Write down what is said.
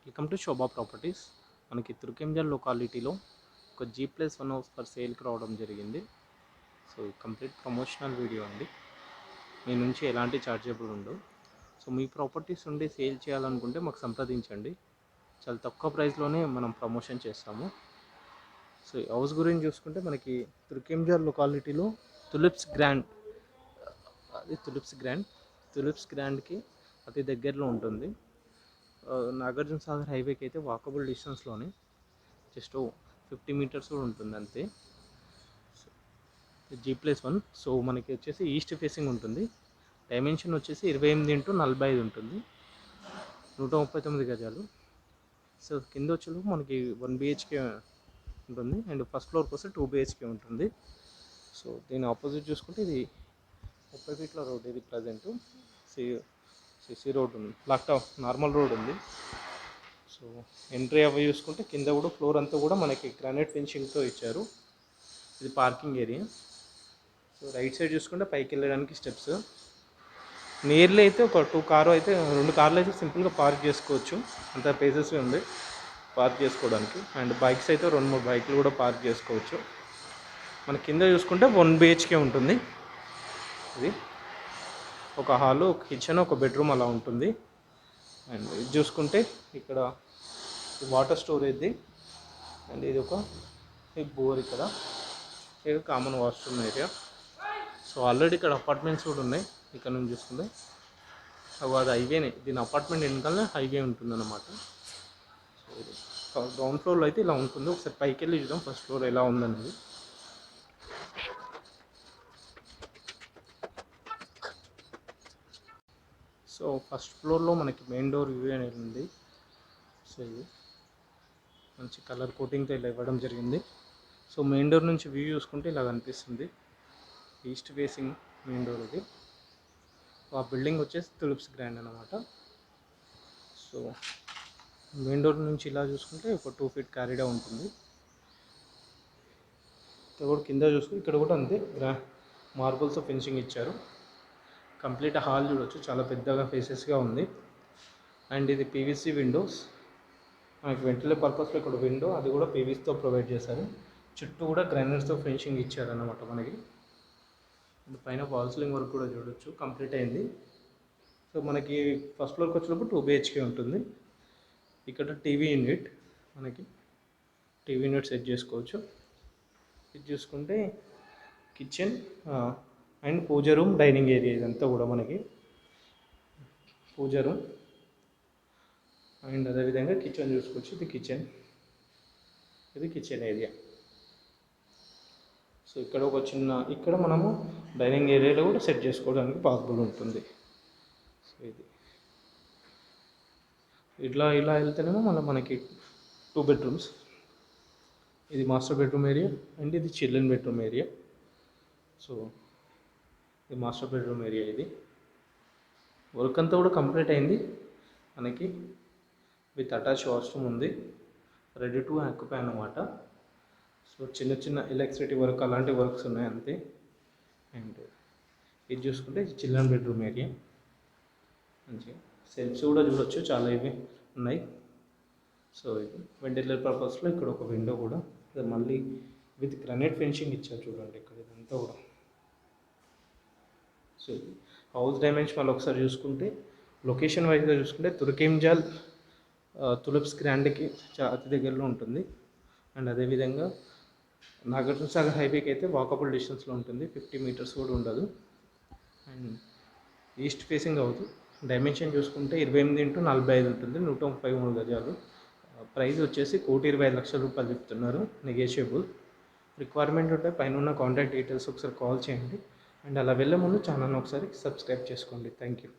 Welcome to Shobha properties. మనకి తుర్కెంజల్ లొకాలిటీలో ఒక G+1 house for సేల్కి రావడం జరిగింది. సో కంప్లీట్ ప్రమోషనల్ వీడియో అండి. మీ నుంచి ఎలాంటి చార్జబుల్ ఉండవు. సో మీ ప్రాపర్టీస్ ఉండి సేల్ చేయాలనుకుంటే మాకు సంప్రదించండి. చాలా తక్కువ ప్రైస్లోనే మనం ప్రమోషన్ చేస్తాము. సో ఈ హౌస్ గురించి చూసుకుంటే మనకి తుర్కెంజల్ లొకాలిటీలో తులిప్స్ గ్రాండ్కి అతి దగ్గరలో ఉంటుంది. నాగార్జున సాగర్ హైవేకి అయితే వాకబుల్ డిస్టెన్స్లోనే జస్ట్ 50 మీటర్స్ కూడా ఉంటుంది అంతే. G+1. సో మనకి వచ్చేసి ఈస్ట్ ఫేసింగ్ ఉంటుంది. డైమెన్షన్ వచ్చేసి 28x45 ఉంటుంది. 139 గజాలు. సో కింద వచ్చేలో మనకి 1 BHK ఉంటుంది అండ్ ఫస్ట్ ఫ్లోర్కి వస్తే 2 BHK ఉంటుంది. సో దీని ఆపోజిట్ చూసుకుంటే ఇది 30 ఫీట్ల రోడ్. ఇది ప్రజెంట్ సిసి రోడ్ ఉంది, బ్లాక్ టాప్ నార్మల్ రోడ్ ఉంది. సో ఎంట్రీ అవి చూసుకుంటే కింద కూడా ఫ్లోర్ అంతా కూడా మనకి గ్రానైట్ ఫినిషింగ్తో ఇచ్చారు. ఇది parking area. So right side చూసుకుంటే పైకి వెళ్ళడానికి స్టెప్స్. నియర్లీ అయితే ఒక 2 కార్లు అయితే సింపుల్గా పార్క్ చేసుకోవచ్చు. అంత ప్లేసెస్ ఉంది పార్క్ చేసుకోవడానికి. అండ్ బైక్స్ అయితే 2-3 బైక్లు కూడా పార్క్ చేసుకోవచ్చు. మన కింద చూసుకుంటే 1 BHK ఉంటుంది. ఇది ఒక హాలు, ఒక కిచెన్, ఒక బెడ్రూమ్ అలా ఉంటుంది. అండ్ ఇది చూసుకుంటే ఇక్కడ వాటర్ స్టోరేజ్ది అండ్ ఇది ఒక బోర్. ఇక్కడ common washroom area. So already ఇక్కడ అపార్ట్మెంట్స్ కూడా ఉన్నాయి. ఇక్కడ నుంచి చూసుకుంటే అది హైవేనే. దీని అపార్ట్మెంట్ వెనకాలనే హైవే ఉంటుందన్నమాట. సో గ్రౌండ్ ఫ్లోర్లో అయితే ఇలా ఉంటుంది. ఒకసారి పైకి వెళ్ళి చూద్దాం ఫస్ట్ ఫ్లోర్ ఎలా ఉందనేది. సో ఫస్ట్ ఫ్లోర్లో మనకి మెయిన్ డోర్ వ్యూ అనేది ఉంది. సో ఇది మంచి కలర్ కోటింగ్తో ఇలా ఇవ్వడం జరిగింది. సో మెయిన్ డోర్ నుంచి వ్యూ చూసుకుంటే ఇలా కనిపిస్తుంది. ఈస్ట్ ఫేసింగ్ మెయిన్ డోర్ ఇది. ఆ బిల్డింగ్ వచ్చేసి తులిప్స్ గ్రాండ్ అనమాట. సో మెయిన్ డోర్ నుంచి ఇలా చూసుకుంటే ఒక 2 feet క్యారీడా ఉంటుంది. ఇక్కడ కూడా కింద చూసుకుంటే ఇక్కడ కూడా అంతే మార్బుల్స్తో ఫినిషింగ్ ఇచ్చారు. కంప్లీట్ హాల్ చూడవచ్చు, చాలా పెద్దగా ఫేసెస్గా ఉంది. అండ్ ఇది PVC విండోస్. మనకి వెంటిలేషన్ పర్పస్లో ఇక్కడ విండో, అది కూడా PVCతో ప్రొవైడ్ చేశారు. చుట్టూ కూడా గ్రైనర్స్తో ఫినిషింగ్ ఇచ్చారన్నమాట మనకి. అండ్ పైన వాల్ సీలింగ్ వర్క్ కూడా చూడవచ్చు, కంప్లీట్ అయింది. సో మనకి ఫస్ట్ ఫ్లోర్కి వచ్చినప్పుడు 2 BHK ఉంటుంది. ఇక్కడ టీవీ యూనిట్ సెట్ చేసుకోవచ్చు. ఇది చూసుకుంటే kitchen and puja room, dining area. ఇదంతా కూడా మనకి పూజ రూమ్ అండ్ అదేవిధంగా కిచెన్ చూసుకోవచ్చు. ఇది కిచెన్ ఏరియా. సో ఇక్కడ ఒక ఇక్కడ మనము డైనింగ్ ఏరియాలో కూడా సెట్ చేసుకోవడానికి పాసిబుల్ ఉంటుంది. సో ఇది ఇలా వెళ్తేనేమో మనకి 2 bedrooms. ఇది మాస్టర్ బెడ్రూమ్ ఏరియా అండ్ ఇది చిల్డ్రన్ బెడ్రూమ్ ఏరియా. సో ఇది మాస్టర్ బెడ్రూమ్ ఏరియా. ఇది వర్క్ అంతా కూడా కంప్లీట్ అయింది మనకి. విత్ అటాచ్ వాష్రూమ్ ఉంది, రెడీ టు ఆక్యుపై అన్నమాట. సో చిన్న ఎలక్ట్రిసిటీ వర్క్ అలాంటి వర్క్స్ ఉన్నాయి అంతే. అండ్ ఇది చూసుకుంటే చిల్డ్రన్ బెడ్రూమ్ ఏరియా. మంచిగా సెల్ఫ్స్ కూడా చూడవచ్చు, చాలా ఇవి ఉన్నాయి. సో ఇది వెంటిలేటర్ పర్పస్లో ఇక్కడ ఒక విండో కూడా మళ్ళీ విత్ గ్రానైట్ ఫినిషింగ్ ఇచ్చారు చూడండి ఇక్కడ ఇదంతా కూడా. సో హౌస్ డైమెన్షన్ మళ్ళీ ఒకసారి చూసుకుంటే లొకేషన్ వైజ్గా చూసుకుంటే తుర్కెంజల్ తులిప్స్ గ్రాండ్కి అతి దగ్గరలో ఉంటుంది. అండ్ అదేవిధంగా నాగార్జున సాగర్ హైవేకి అయితే వాకబుల్ డిస్టెన్స్లో ఉంటుంది, 50 meters కూడా ఉండదు. అండ్ ఈస్ట్ ఫేసింగ్ అవుతుంది. డైమెన్షన్ చూసుకుంటే 28x45 ఉంటుంది, 133 గజాలు. ప్రైస్ వచ్చేసి 1,25,00,000 రూపాయలు చెప్తున్నారు, నెగోషియబుల్. రిక్వైర్మెంట్ ఉంటే పైన ఉన్న కాంటాక్ట్ డీటెయిల్స్ ఒకసారి కాల్ చేయండి. అండ్ అలా వెళ్ళే ముందు ఛానల్ని ఒకసారి సబ్స్క్రైబ్ చేసుకోండి. Thank you.